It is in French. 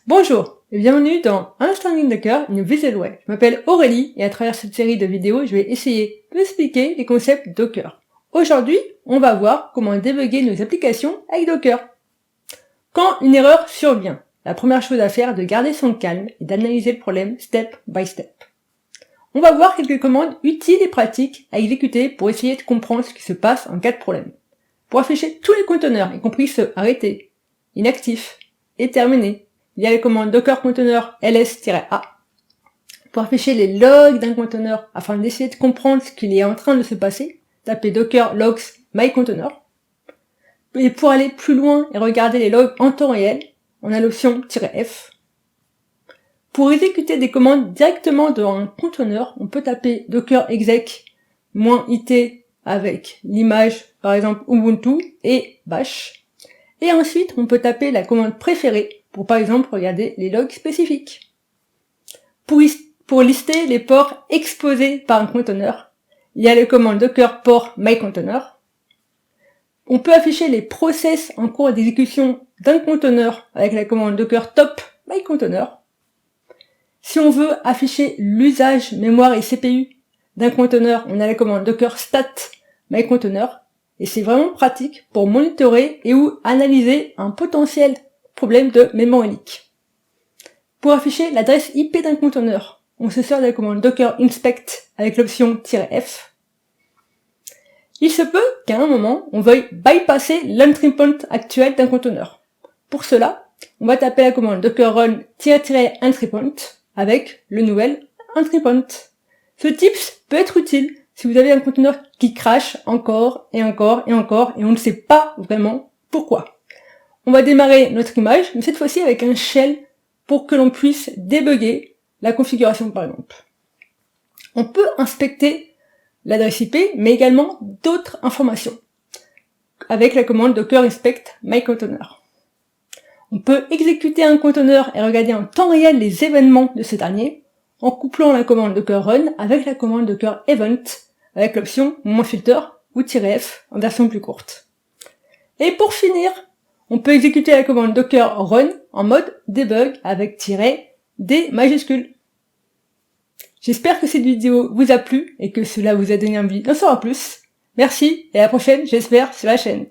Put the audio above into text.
Bonjour et bienvenue dans Understanding Docker in a Visual Way. Je m'appelle Aurélie et à travers cette série de vidéos, je vais essayer d'expliquer les concepts Docker. Aujourd'hui, on va voir comment débugger nos applications avec Docker. Quand une erreur survient, la première chose à faire est de garder son calme et d'analyser le problème step by step. On va voir quelques commandes utiles et pratiques à exécuter pour essayer de comprendre ce qui se passe en cas de problème. Pour afficher tous les conteneurs, y compris ceux arrêtés, inactifs et terminés, il y a les commandes docker container ls-a pour afficher les logs d'un conteneur afin d'essayer de comprendre ce qu'il est en train de se passer. Tapez docker logs mycontainer. Et pour aller plus loin et regarder les logs en temps réel, on a l'option -f. Pour exécuter des commandes directement dans un conteneur, on peut taper docker exec -it avec l'image, par exemple Ubuntu et bash. Et ensuite, on peut taper la commande préférée pour par exemple regarder les logs spécifiques. Pour lister les ports exposés par un conteneur, il y a le commande docker port mycontainer. On peut afficher les process en cours d'exécution d'un conteneur avec la commande docker top mycontainer. Si on veut afficher l'usage mémoire et CPU d'un conteneur, on a la commande docker stat mycontainer. Et c'est vraiment pratique pour monitorer et ou analyser un potentiel problème de mémoire unique. Pour afficher l'adresse IP d'un conteneur, on se sert de la commande docker inspect avec l'option -f. Il se peut qu'à un moment, on veuille bypasser l'entry point actuel d'un conteneur. Pour cela, on va taper la commande docker run-entry point avec le nouvel entry point. Ce tips peut être utile si vous avez un conteneur qui crache encore et encore et encore et on ne sait pas vraiment pourquoi. On va démarrer notre image, mais cette fois-ci avec un shell pour que l'on puisse débugger la configuration par exemple. On peut inspecter l'adresse IP, mais également d'autres informations avec la commande docker inspect mycontainer. On peut exécuter un conteneur et regarder en temps réel les événements de ce dernier en couplant la commande docker run avec la commande docker event avec l'option -filter ou -f en version plus courte. Et pour finir, on peut exécuter la commande docker run en mode debug avec -d majuscule. J'espère que cette vidéo vous a plu et que cela vous a donné envie d'en savoir plus. Merci et à la prochaine, j'espère, sur la chaîne.